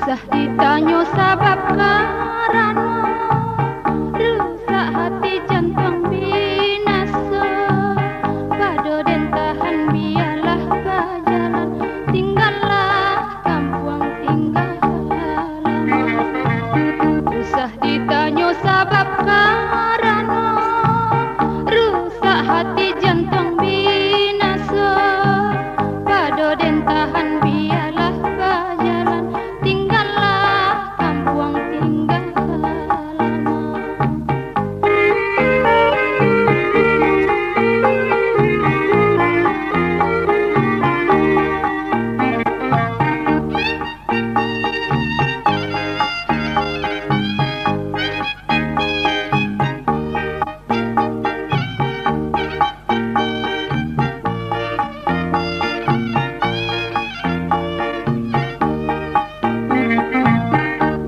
Usah ditanya sabab karana rusak hati jantung binasa. Pada den tahan biarlah berjalan, tinggallah kampung tinggal halaman. Usah ditanya sabab karana rusak hati jantung binasa. Pada den tahan biarlah berjalan, tinggallah kampung tinggal halaman.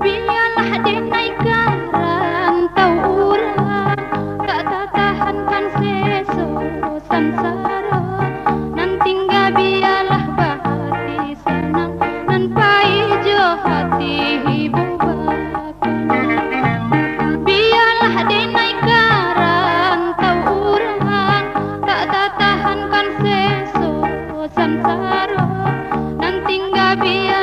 Biarlah denai karantau urang, tak tahankan seso sansara. Nan tinggal biarlah bahati senang, nan paijo hati bubakan. Biarlah denai karantau urang, tak tahankan seso sansara. Nan tinggal biarlah